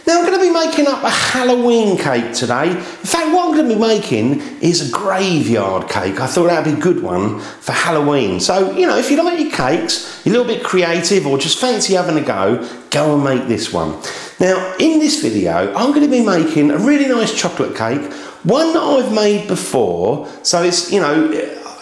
Now I'm going to be making up a Halloween cake today. In fact, what I'm going to be making is a graveyard cake. I thought that would be a good one for Halloween. So, you know, if you like your cakes, you're a little bit creative or just fancy having a go and make this one. Now, in this video, I'm going to be making a really nice chocolate cake, one that I've made before. So it's, you know,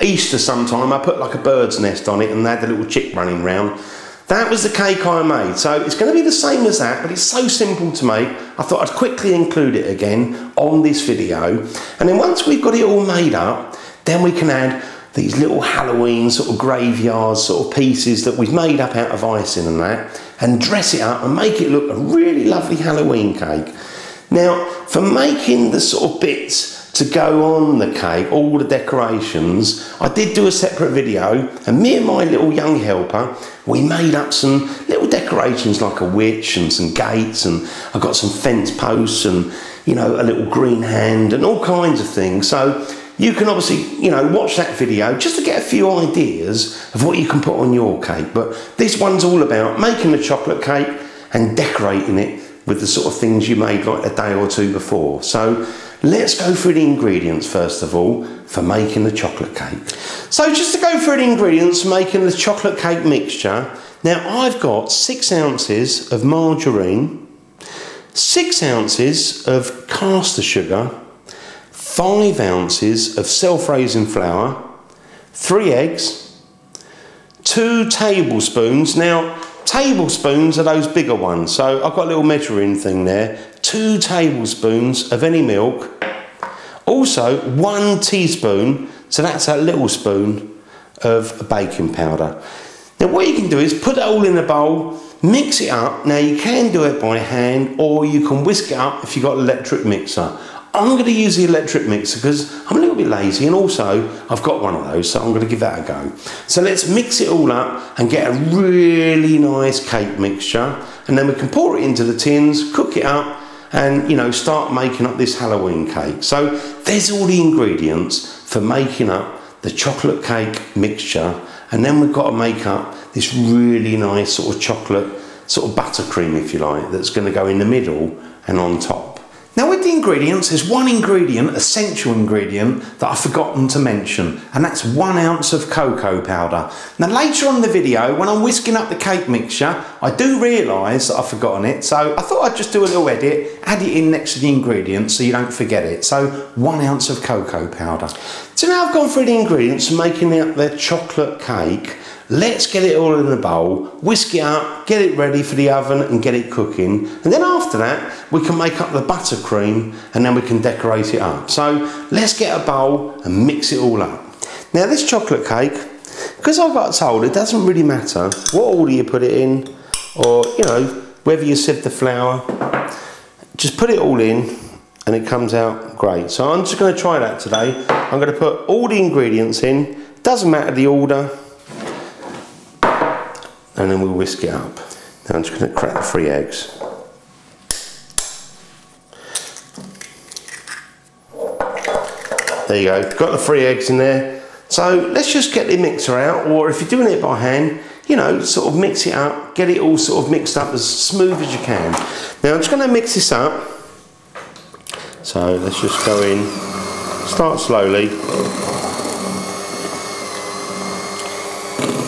Easter sometime, I put like a bird's nest on it and had a little chick running around. That was the cake I made, so it's going to be the same as that, but it's so simple to make, I thought I'd quickly include it again on this video. And then once we've got it all made up, then we can add these little Halloween sort of graveyard sort of pieces that we've made up out of icing and that, and dress it up and make it look a really lovely Halloween cake. Now, for making the sort of bits to go on the cake, all the decorations, I did do a separate video, and me and my little young helper, we made up some little decorations like a witch and some gates, and I got some fence posts and, you know, a little green hand and all kinds of things. So you can obviously, you know, watch that video just to get a few ideas of what you can put on your cake. But this one's all about making a chocolate cake and decorating it with the sort of things you made like a day or two before. So let's go through the ingredients first of all for making the chocolate cake. So just to go through the ingredients for making the chocolate cake mixture. Now I've got 6 ounces of margarine, 6 ounces of caster sugar, 5 ounces of self-raising flour, 3 eggs, 2 tablespoons. Now tablespoons are those bigger ones, so I've got a little measuring thing there. 2 tablespoons of any milk. Also 1 teaspoon, so that's a little spoon of baking powder. Now what you can do is put it all in a bowl, mix it up. Now you can do it by hand or you can whisk it up if you've got an electric mixer. I'm going to use the electric mixer because I'm a little bit lazy, and also I've got one of those, so I'm going to give that a go. So let's mix it all up and get a really nice cake mixture, and then we can pour it into the tins, cook it up, and, you know, start making up this Halloween cake. So there's all the ingredients for making up the chocolate cake mixture, and then we've got to make up this really nice sort of chocolate sort of buttercream, if you like, that's going to go in the middle and on top. Now with the ingredients, there's one ingredient, essential ingredient, that I've forgotten to mention, and that's 1 ounce of cocoa powder. Now later on in the video, when I'm whisking up the cake mixture, I do realise that I've forgotten it, so I thought I'd just do a little edit, add it in next to the ingredients so you don't forget it. So 1 ounce of cocoa powder. So now I've gone through the ingredients for making up the chocolate cake. Let's get it all in a bowl, whisk it up, get it ready for the oven and get it cooking. And then after that, we can make up the buttercream and then we can decorate it up. So let's get a bowl and mix it all up. Now this chocolate cake, because I got told it doesn't really matter what order you put it in, or, you know, whether you sieve the flour, just put it all in and it comes out great. So I'm just going to try that today. I'm going to put all the ingredients in, doesn't matter the order, and then we'll whisk it up. Now I'm just going to crack the 3 eggs. There you go, got the 3 eggs in there. So let's just get the mixer out, or if you're doing it by hand, you know, sort of mix it up, get it all sort of mixed up as smooth as you can. Now I'm just going to mix this up. So let's just go in, start slowly.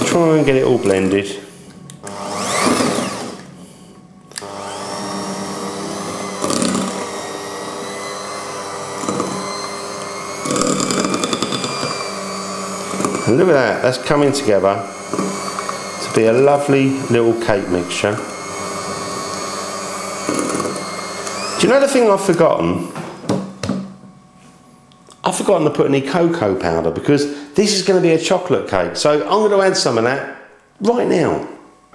Try and get it all blended. And look at that, that's coming together to be a lovely little cake mixture. Do you know the thing I've forgotten? I've forgotten to put any cocoa powder because this is going to be a chocolate cake. So I'm going to add some of that right now.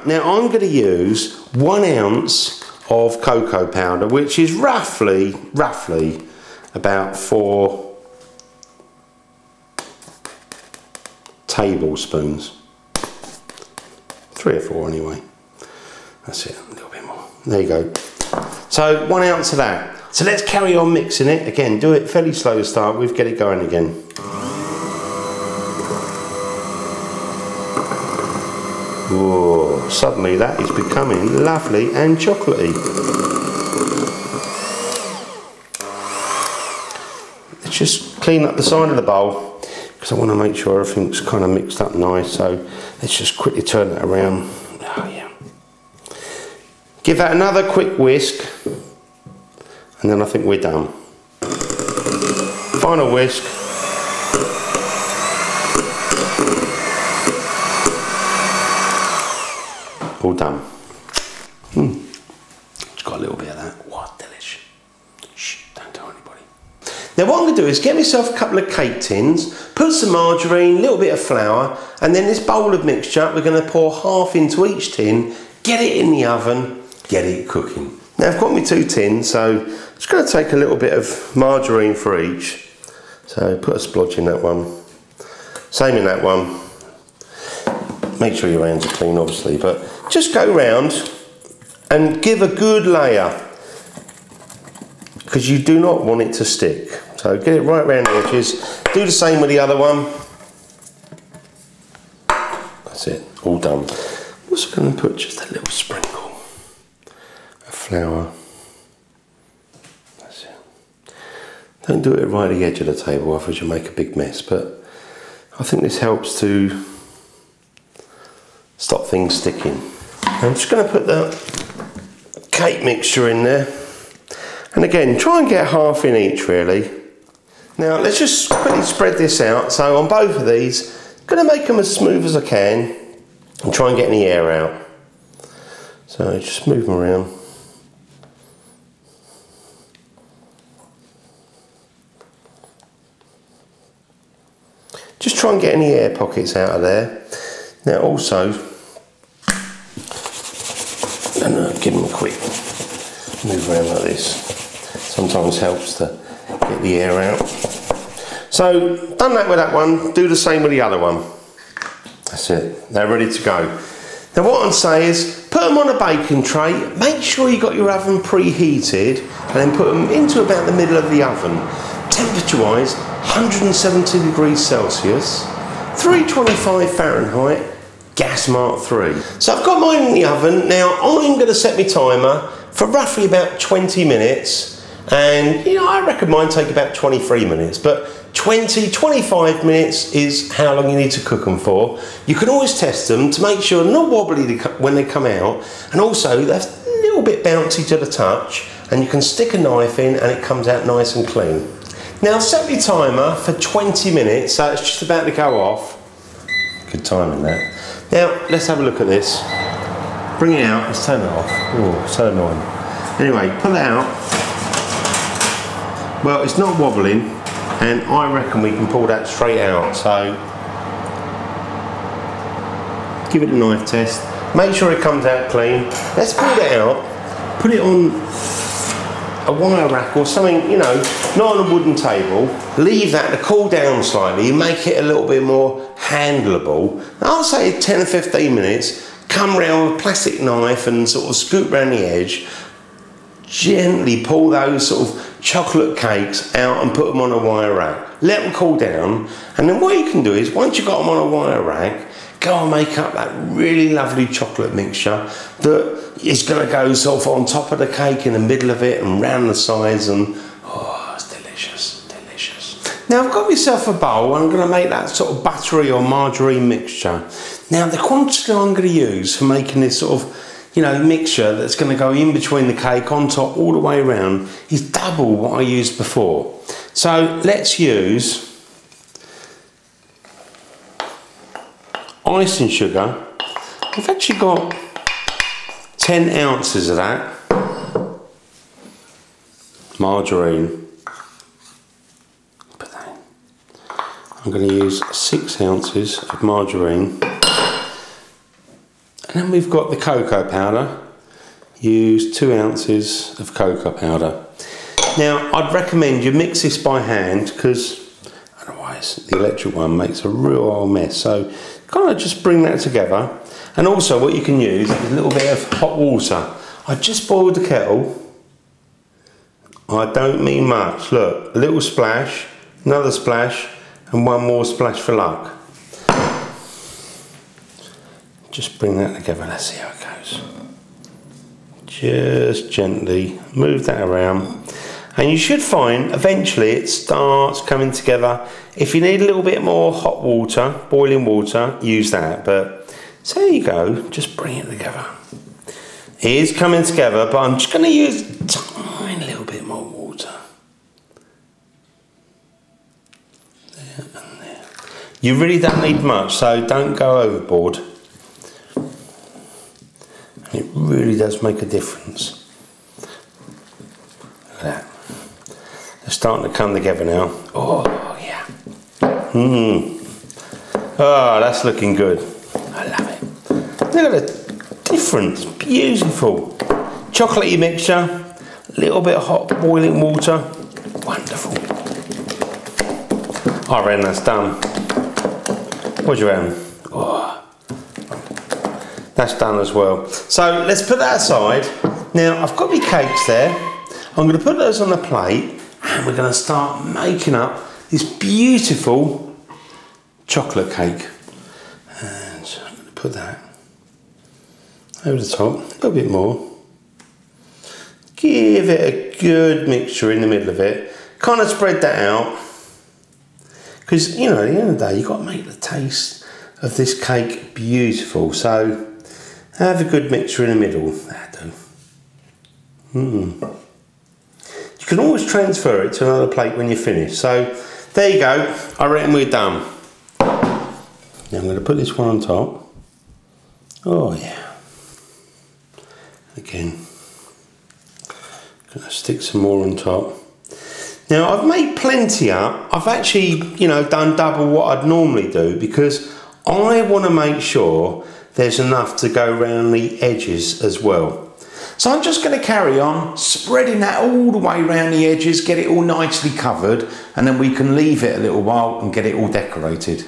Now I'm going to use 1 ounce of cocoa powder, which is roughly about 4 tablespoons. 3 or 4 anyway. That's it, a little bit more. There you go. So 1 ounce of that. So let's carry on mixing it. Again, do it fairly slow to start with, get it going again. Whoa, suddenly that is becoming lovely and chocolatey. just clean up the side of the bowl because I want to make sure everything's kind of mixed up nice. So let's just quickly turn that around. Oh yeah. Give that another quick whisk and then I think we're done. Final whisk. All done. It's got a little bit of that. What delish. Shh, don't tell anybody. Now what I'm going to do is get myself a couple of cake tins, put some margarine, a little bit of flour, and then this bowl of mixture, we're going to pour half into each tin, get it in the oven, get it cooking. Now I've got my 2 tins, so I'm just going to take a little bit of margarine for each. So put a splodge in that one. Same in that one. Make sure your hands are clean, obviously, but just go round and give a good layer because you do not want it to stick. So get it right around the edges. Do the same with the other one. That's it, all done. I'm also going to put just a little sprinkle of flour. That's it. Don't do it right at the edge of the table, otherwise you'll make a big mess, but I think this helps to stop things sticking. I'm just going to put the cake mixture in there. And again, try and get half in each really. Now let's just quickly spread this out. So on both of these, I'm going to make them as smooth as I can and try and get any air out. So just move them around. Just try and get any air pockets out of there. Now also, and give them a quick move around like this. Sometimes helps to get the air out. So done that with that one, do the same with the other one. That's it, they're ready to go. Now what I'd say is put them on a baking tray, make sure you got your oven preheated and then put them into about the middle of the oven. Temperature wise, 170 degrees Celsius, 325 Fahrenheit, gas mark 3. So I've got mine in the oven. Now I'm going to set my timer for roughly about 20 minutes. And you know, I reckon mine take about 23 minutes, but 20-25 minutes is how long you need to cook them for. You can always test them to make sure they're not wobbly when they come out, and also they're a little bit bouncy to the touch, and you can stick a knife in and it comes out nice and clean. Now set your timer for 20 minutes, so it's just about to go off. Good timing that. Now, let's have a look at this. Bring it out, let's turn it off. Oh, so annoying. Anyway, pull it out. Well, it's not wobbling, and I reckon we can pull that straight out. So, give it a knife test. Make sure it comes out clean. Let's pull it out, put it on a wire rack or something, you know, not on a wooden table. Leave that to cool down slightly, make it a little bit more handleable. I'll say 10 or 15 minutes, come round with a plastic knife and sort of scoop around the edge, gently pull those sort of chocolate cakes out and put them on a wire rack. Let them cool down, and then what you can do is, once you've got them on a wire rack, go and make up that really lovely chocolate mixture that is going to go sort of on top of the cake, in the middle of it and round the sides, and oh, it's delicious, delicious. Now I've got myself a bowl and I'm going to make that sort of buttery or margarine mixture. Now the quantity I'm going to use for making this sort of, you know, mixture that's going to go in between the cake on top all the way around is double what I used before. So let's use icing sugar. I've actually got 10 ounces of that. Margarine. Put that in. I'm going to use 6 ounces of margarine. And then we've got the cocoa powder. Use 2 ounces of cocoa powder. Now I'd recommend you mix this by hand, because otherwise the electric one makes a real old mess. So kind of just bring that together. And also what you can use is a little bit of hot water. I just boiled the kettle. I don't mean much. Look, a little splash, another splash, and one more splash for luck. Just bring that together. Let's see how it goes. Just gently move that around. And you should find eventually it starts coming together. If you need a little bit more hot water, boiling water, use that. But so there you go, just bring it together. It is coming together, but I'm just going to use a tiny little bit more water. There and there. You really don't need much, so don't go overboard. It really does make a difference. Look at that. They're starting to come together now. Oh, yeah. Oh, that's looking good. I love it. Look at the difference. Beautiful. Chocolatey mixture. A little bit of hot boiling water. Wonderful. I reckon that's done. What do you reckon? Oh. That's done as well. So let's put that aside. Now I've got my cakes there. I'm going to put those on the plate and we're going to start making up this beautiful chocolate cake. And so I'm going to put that over the top, a little bit more. Give it a good mixture in the middle of it. Kind of spread that out. Because, you know, at the end of the day, you've got to make the taste of this cake beautiful. So have a good mixture in the middle. That'll do. You can always transfer it to another plate when you're finished. So there you go. I reckon we're done. Now I'm going to put this one on top. Oh yeah. Again, going to stick some more on top. Now I've made plenty up. I've actually, you know, done double what I'd normally do because I want to make sure there's enough to go around the edges as well. So I'm just going to carry on spreading that all the way around the edges, get it all nicely covered, and then we can leave it a little while and get it all decorated.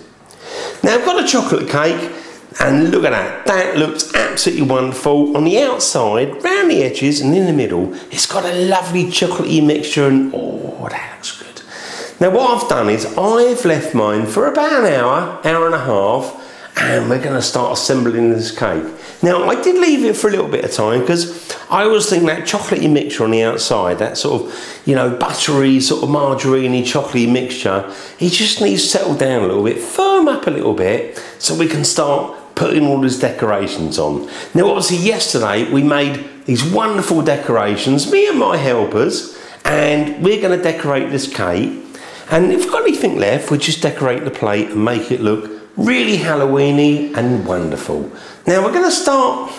Now I've got a chocolate cake, and look at that, that looks absolutely wonderful. On the outside, round the edges and in the middle, it's got a lovely chocolatey mixture and oh, that looks good. Now what I've done is I've left mine for about an hour, hour and a half, and we're going to start assembling this cake. Now I did leave it for a little bit of time because I always think that chocolatey mixture on the outside, that sort of, you know, buttery, sort of margarine-y, chocolatey mixture, it just needs to settle down a little bit, firm up a little bit, so we can start putting all these decorations on. Now obviously yesterday we made these wonderful decorations, me and my helpers, and we're going to decorate this cake. And if we've got anything left, we just decorate the plate and make it look really Halloweeny and wonderful. Now we're going to start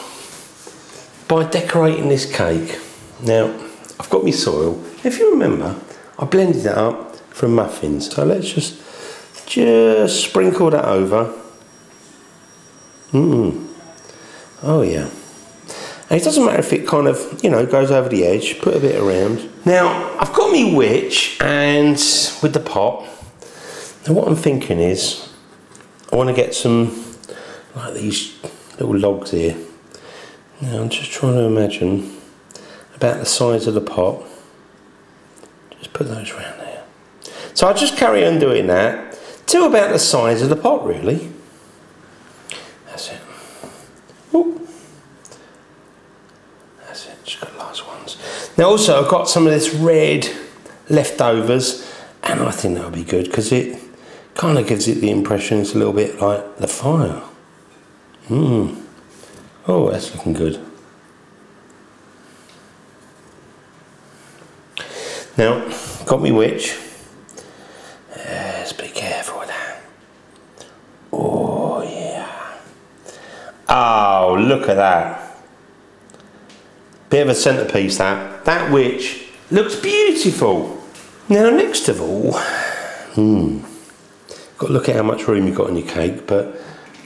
by decorating this cake. Now I've got my soil. If you remember, I blended it up from muffins. So let's just sprinkle that over. Oh yeah. And it doesn't matter if it kind of, you know, goes over the edge, put a bit around. Now I've got my witch and with the pot. Now what I'm thinking is I want to get some like these little logs here. Now I'm just trying to imagine about the size of the pot. Just put those around there. So I'll just carry on doing that till about the size of the pot really. That's it. Ooh. That's it, just got last ones. Now also I've got some of this red leftovers and I think that'll be good because it kind of gives it the impression it's a little bit like the fire. Oh, that's looking good. Now, got me witch. Let's be careful with that. Oh, yeah. Oh, look at that. Bit of a centerpiece, that. That witch looks beautiful. Now, next of all, got to look at how much room you've got on your cake, but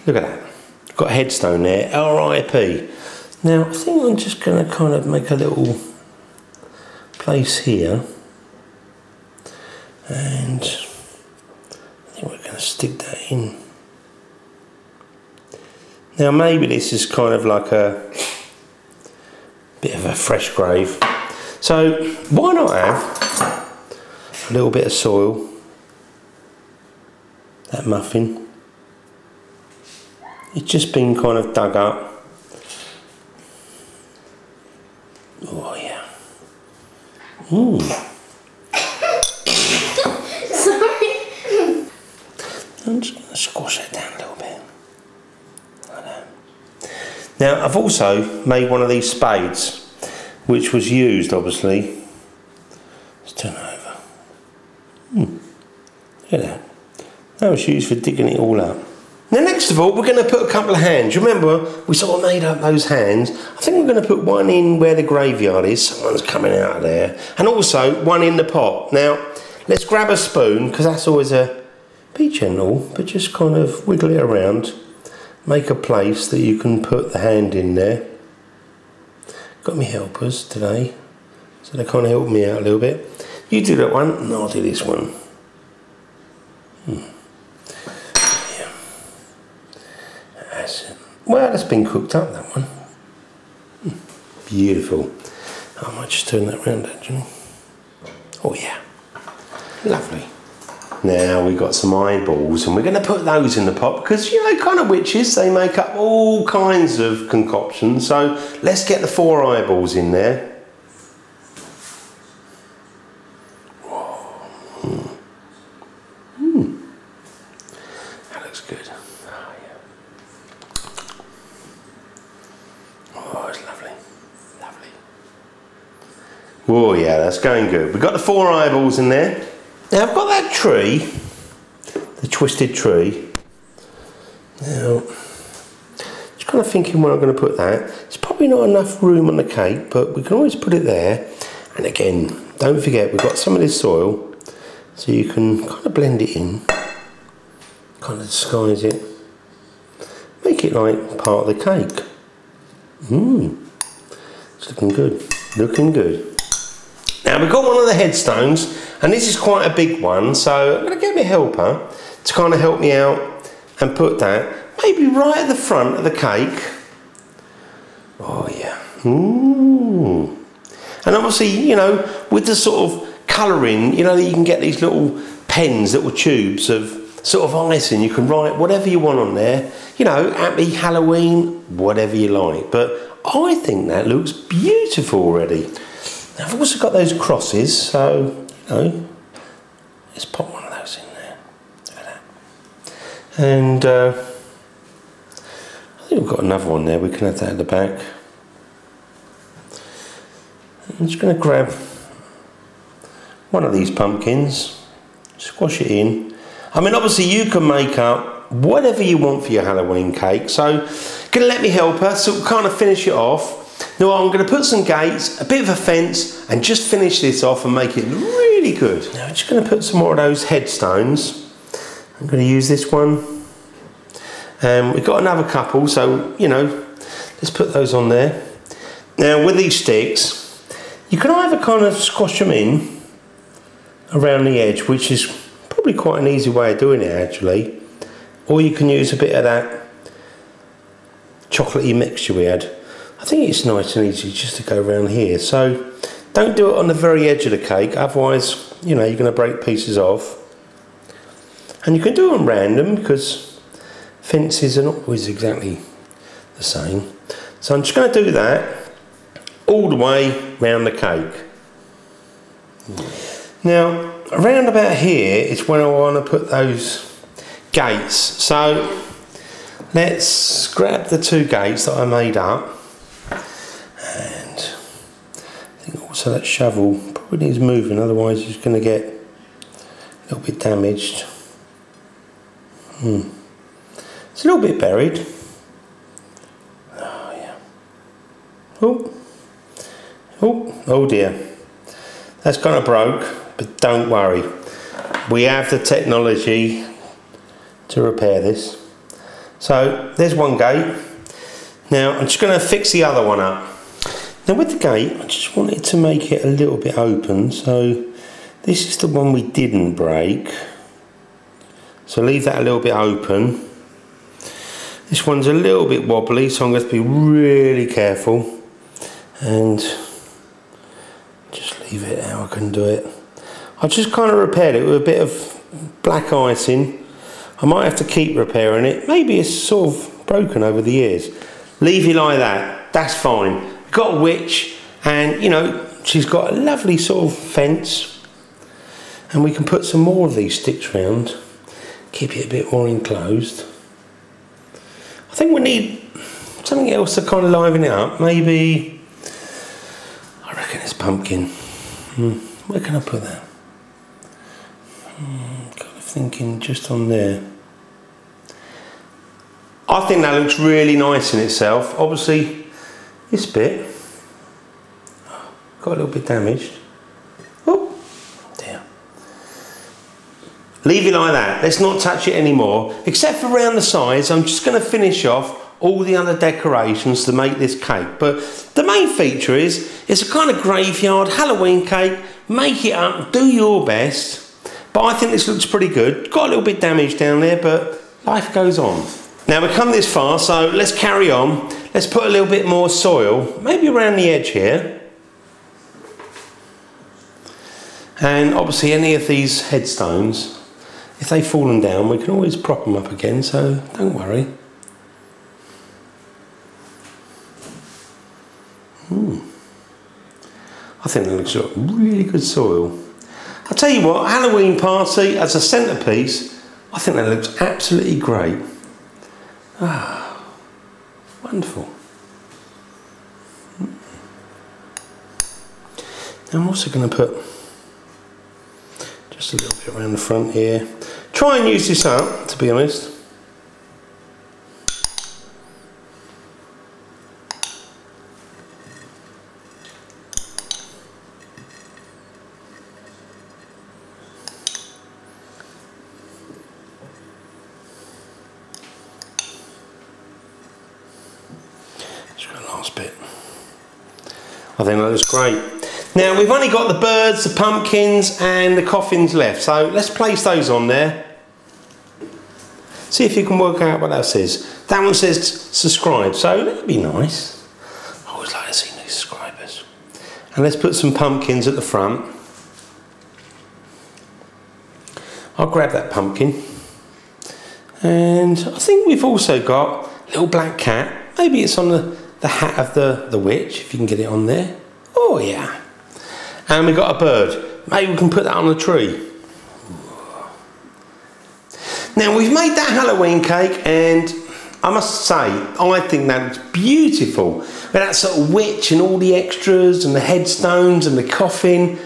look at that. Got a headstone there, R.I.P. Now, I think I'm just going to kind of make a little place here. And I think we're going to stick that in. Now, maybe this is kind of like a bit of a fresh grave. So, why not have a little bit of soil, that muffin. It's just been kind of dug up. Oh yeah. Now I've also made one of these spades, which was used obviously. Let's turn it over. Look at that. That was used for digging it all up. Now next of all, we're going to put a couple of hands. Remember, we sort of made up those hands. I think we're going to put one in where the graveyard is. Someone's coming out of there. And also one in the pot. Now, let's grab a spoon, because that's always be gentle, but just kind of wiggle it around. Make a place that you can put the hand in there. Got me helpers today, so they kind of help me out a little bit. You do that one, and I'll do this one. Yeah. That's it. Well, that's been cooked up, that one. Beautiful. I might just turn that round, actually. Oh yeah, lovely. Now we've got some eyeballs, and we're going to put those in the pot because, you know, kind of witches, they make up all kinds of concoctions. So let's get the 4 eyeballs in there. That looks good. Oh yeah. Oh, it's lovely, lovely. Oh yeah, that's going good. We've got the 4 eyeballs in there. Now I've got that tree, the twisted tree. Now, just kind of thinking where I'm going to put that. It's probably not enough room on the cake, but we can always put it there. And again, don't forget, we've got some of this soil, so you can kind of blend it in, kind of disguise it, make it like part of the cake. It's looking good, looking good. Now we've got one of the headstones, and this is quite a big one, so I'm going to get my helper to kind of help me out and put that maybe right at the front of the cake. Oh yeah. And obviously, you know, with the sort of colouring, you know, you can get these little pens, little tubes of sort of icing. You can write whatever you want on there, you know, happy Halloween, whatever you like. But I think that looks beautiful already. Now, I've also got those crosses, so, you know, let's pop one of those in there. Look at that. And I think we've got another one there. We can have that at the back. I'm just going to grab one of these pumpkins, squash it in. I mean, obviously you can make up whatever you want for your Halloween cake. So, going to let me help her, so kind of finish it off. Now I'm going to put some gates, a bit of a fence, and just finish this off and make it really good. Now I'm just going to put some more of those headstones. I'm going to use this one. We've got another couple, so, you know, let's put those on there. Now with these sticks, you can either kind of squash them in around the edge, which is probably quite an easy way of doing it actually, or you can use a bit of that chocolatey mixture we had. I think it's nice and easy just to go around here, so don't do it on the very edge of the cake, otherwise, you know, you're going to break pieces off. And you can do them random because fences are not always exactly the same. So I'm just going to do that all the way round the cake. Now, around about here is when I want to put those gates. So let's grab the 2 gates that I made up. And I think also that shovel probably needs moving, otherwise it's going to get a little bit damaged. It's a little bit buried. Oh yeah. Oh dear. That's kind of broke, but don't worry. We have the technology to repair this. So there's one gate. Now I'm just going to fix the other one up. Now with the gate, I just wanted to make it a little bit open. So this is the one we didn't break. So leave that a little bit open. This one's a little bit wobbly, so I'm going to be really careful. And just leave it how I can do it. I just kind of repaired it with a bit of black icing. I might have to keep repairing it. Maybe it's sort of broken over the years. Leave it like that. That's fine. We've got a witch, and you know, she's got a lovely sort of fence. And we can put some more of these sticks round. Keep it a bit more enclosed. I think we need something else to kind of liven it up. Maybe, I reckon it's pumpkin. Where can I put that? Kind of thinking just on there. I think that looks really nice in itself. Obviously, this bit got a little bit damaged. Oh, dear. Leave it like that. Let's not touch it anymore. Except for around the sides, I'm just going to finish off all the other decorations to make this cake. But the main feature is, it's a kind of graveyard Halloween cake. Make it up, do your best. But I think this looks pretty good. Got a little bit damaged down there, but life goes on. Now we've come this far, so let's carry on. Let's put a little bit more soil, maybe around the edge here. And obviously any of these headstones, if they've fallen down, we can always prop them up again, so don't worry. I think that looks like really good soil. I'll tell you what, Halloween party as a centrepiece, I think that looks absolutely great. Ah, wonderful. I'm also going to put just a little bit around the front here. Try and use this up, to be honest. Last bit. I think that looks great. Now we've only got the birds, the pumpkins and the coffins left, so let's place those on there. See if you can work out what that says. That one says subscribe, so that'd be nice. I always like to see new subscribers. And let's put some pumpkins at the front. I'll grab that pumpkin. And I think we've also got a little black cat. Maybe it's on the hat of the witch, if you can get it on there. Oh yeah. And we've got a bird. Maybe we can put that on a tree. Now we've made that Halloween cake, and I must say, I think that looks beautiful. With that sort of witch and all the extras and the headstones and the coffin.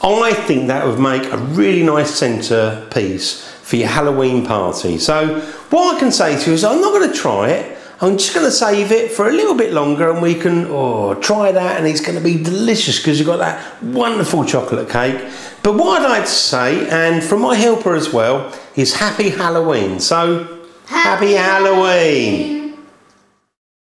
I think that would make a really nice centrepiece for your Halloween party. So what I can say to you is I'm not going to try it. I'm just going to save it for a little bit longer, and we can try that, and it's going to be delicious because you've got that wonderful chocolate cake. But what I'd like to say, and from my helper as well, is Happy Halloween. So, Happy Halloween!